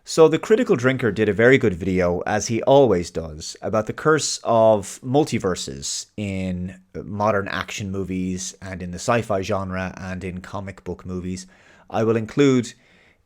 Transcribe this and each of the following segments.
So the Critical Drinker did a very good video, as he always does, about the curse of multiverses in modern action movies and in the sci-fi genre and in comic book movies. I will include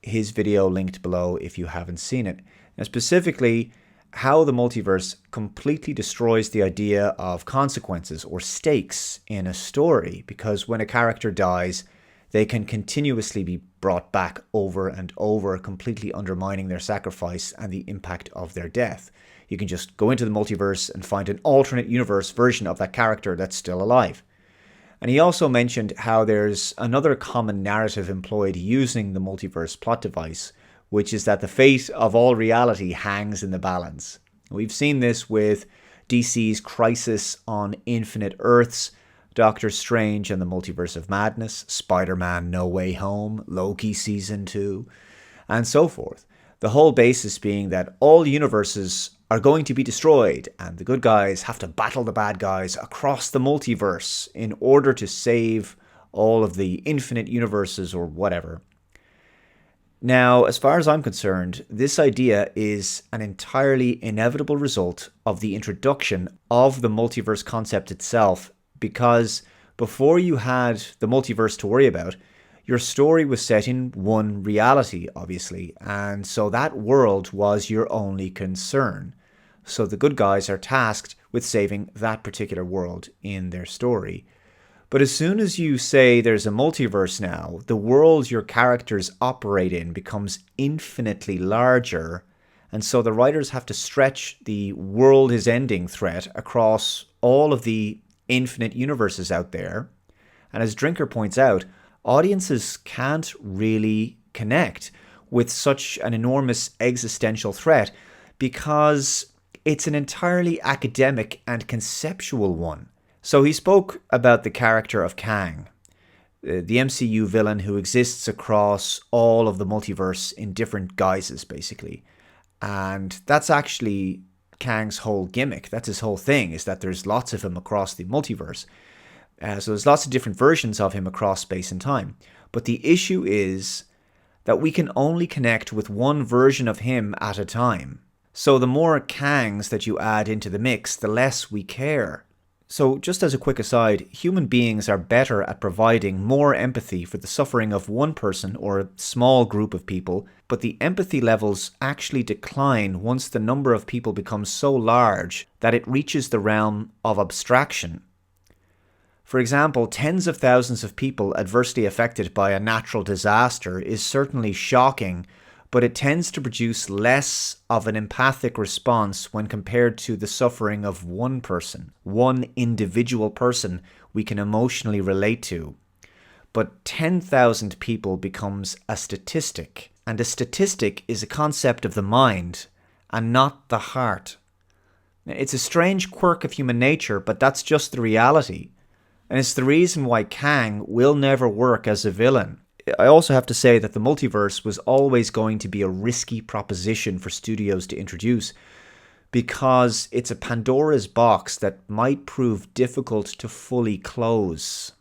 his video linked below if you haven't seen it. Now, specifically, how the multiverse completely destroys the idea of consequences or stakes in a story, because when a character dies, they can continuously be brought back over and over, completely undermining their sacrifice and the impact of their death. You can just go into the multiverse and find an alternate universe version of that character that's still alive. And he also mentioned how there's another common narrative employed using the multiverse plot device, which is that the fate of all reality hangs in the balance. We've seen this with DC's Crisis on Infinite Earths, Doctor Strange and the Multiverse of Madness, Spider-Man No Way Home, Loki Season 2, and so forth. The whole basis being that all universes are going to be destroyed and the good guys have to battle the bad guys across the multiverse in order to save all of the infinite universes or whatever. Now, as far as I'm concerned, this idea is an entirely inevitable result of the introduction of the multiverse concept itself, because before you had the multiverse to worry about, your story was set in one reality, obviously, and so that world was your only concern. So the good guys are tasked with saving that particular world in their story. But as soon as you say there's a multiverse now, the world your characters operate in becomes infinitely larger, and so the writers have to stretch the world is ending threat across all of the infinite universes out there. And as Drinker points out, audiences can't really connect with such an enormous existential threat because it's an entirely academic and conceptual one. So he spoke about the character of Kang, the MCU villain who exists across all of the multiverse in different guises, basically. And that's actually Kang's whole gimmick. That's his whole thing, is that there's lots of him across the multiverse. So there's lots of different versions of him across space and time. But the issue is that we can only connect with one version of him at a time. So the more Kangs that you add into the mix, the less we care. So just as a quick aside, human beings are better at providing more empathy for the suffering of one person or a small group of people, but the empathy levels actually decline once the number of people becomes so large that it reaches the realm of abstraction. For example, tens of thousands of people adversely affected by a natural disaster is certainly shocking, but it tends to produce less of an empathic response when compared to the suffering of one person, one individual person we can emotionally relate to. But 10,000 people becomes a statistic, and a statistic is a concept of the mind and not the heart. It's a strange quirk of human nature, but that's just the reality. And it's the reason why Kang will never work as a villain. I also have to say that the multiverse was always going to be a risky proposition for studios to introduce, because it's a Pandora's box that might prove difficult to fully close.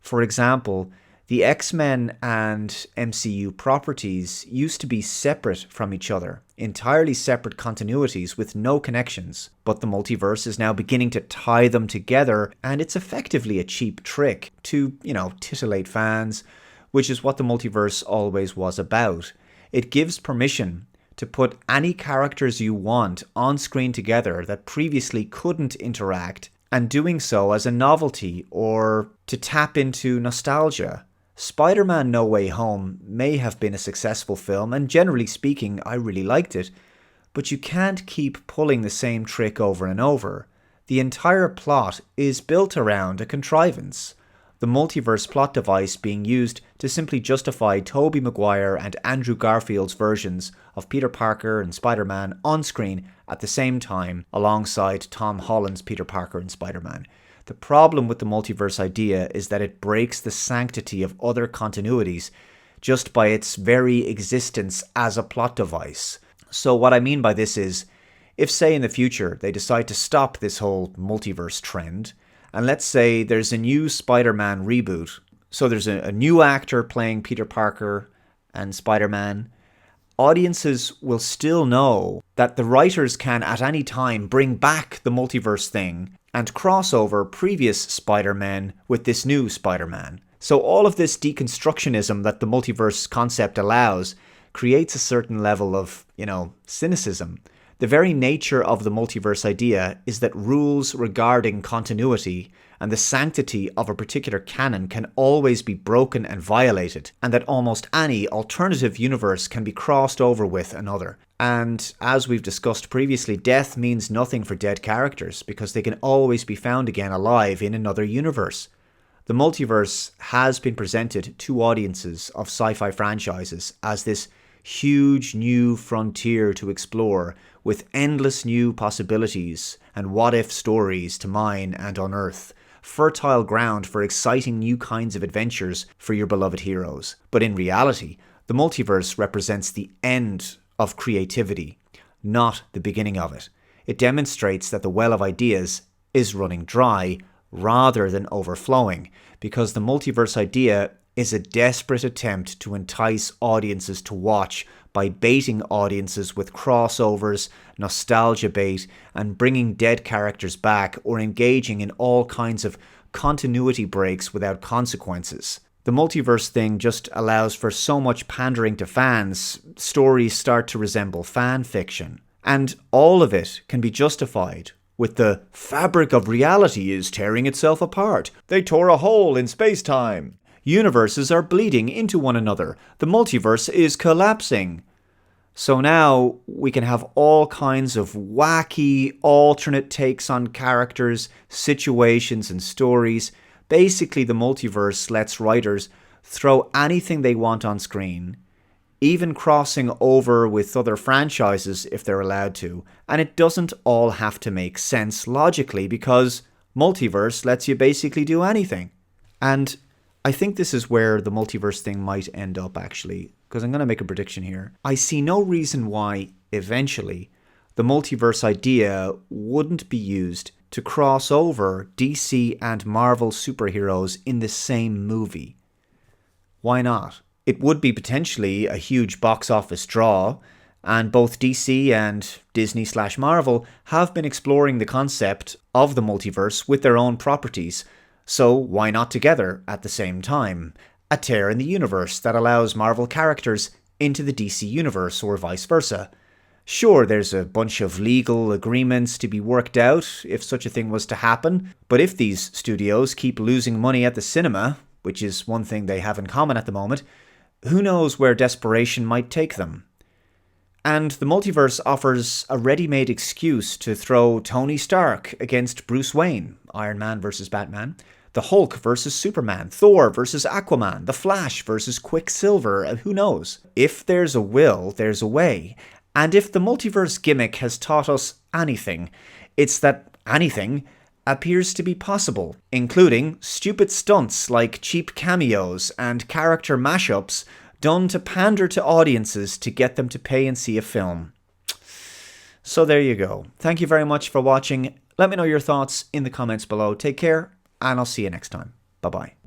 For example, the X-Men and MCU properties used to be separate from each other, entirely separate continuities with no connections, but the multiverse is now beginning to tie them together, and it's effectively a cheap trick to, titillate fans, which is what the multiverse always was about. It gives permission to put any characters you want on screen together that previously couldn't interact, and doing so as a novelty or to tap into nostalgia. Spider-Man No Way Home may have been a successful film, and generally speaking, I really liked it, but you can't keep pulling the same trick over and over. The entire plot is built around a contrivance. The multiverse plot device being used to simply justify Tobey Maguire and Andrew Garfield's versions of Peter Parker and Spider-Man on screen at the same time alongside Tom Holland's Peter Parker and Spider-Man. The problem with the multiverse idea is that it breaks the sanctity of other continuities just by its very existence as a plot device. So what I mean by this is, if say in the future they decide to stop this whole multiverse trend, and let's say there's a new Spider-Man reboot. So there's a new actor playing Peter Parker and Spider-Man, audiences will still know that the writers can at any time bring back the multiverse thing and cross over previous Spider-Man with this new Spider-Man. So all of this deconstructionism that the multiverse concept allows creates a certain level of, cynicism. The very nature of the multiverse idea is that rules regarding continuity and the sanctity of a particular canon can always be broken and violated, and that almost any alternative universe can be crossed over with another. And as we've discussed previously, death means nothing for dead characters because they can always be found again alive in another universe. The multiverse has been presented to audiences of sci-fi franchises as this huge new frontier to explore with endless new possibilities and what-if stories to mine and unearth. Fertile ground for exciting new kinds of adventures for your beloved heroes. But in reality, the multiverse represents the end of creativity, not the beginning of it. It demonstrates that the well of ideas is running dry rather than overflowing, because the multiverse idea is a desperate attempt to entice audiences to watch by baiting audiences with crossovers, nostalgia bait, and bringing dead characters back or engaging in all kinds of continuity breaks without consequences. The multiverse thing just allows for so much pandering to fans, stories start to resemble fan fiction. And all of it can be justified with the fabric of reality is tearing itself apart. They tore a hole in space-time. Universes are bleeding into one another. The multiverse is collapsing. So now we can have all kinds of wacky, alternate takes on characters, situations, and stories. Basically, the multiverse lets writers throw anything they want on screen, even crossing over with other franchises if they're allowed to. And it doesn't all have to make sense logically because multiverse lets you basically do anything. And I think this is where the multiverse thing might end up, actually, because I'm going to make a prediction here. I see no reason why, eventually, the multiverse idea wouldn't be used to cross over DC and Marvel superheroes in the same movie. Why not? It would be potentially a huge box office draw, and both DC and Disney/Marvel have been exploring the concept of the multiverse with their own properties. So why not together at the same time? A tear in the universe that allows Marvel characters into the DC universe or vice versa. Sure, there's a bunch of legal agreements to be worked out if such a thing was to happen, but if these studios keep losing money at the cinema, which is one thing they have in common at the moment, who knows where desperation might take them? And the multiverse offers a ready-made excuse to throw Tony Stark against Bruce Wayne, Iron Man versus Batman, the Hulk versus Superman, Thor versus Aquaman, the Flash versus Quicksilver, who knows? If there's a will, there's a way. And if the multiverse gimmick has taught us anything, it's that anything appears to be possible, including stupid stunts like cheap cameos and character mashups done to pander to audiences to get them to pay and see a film. So there you go. Thank you very much for watching. Let me know your thoughts in the comments below. Take care, and I'll see you next time. Bye-bye.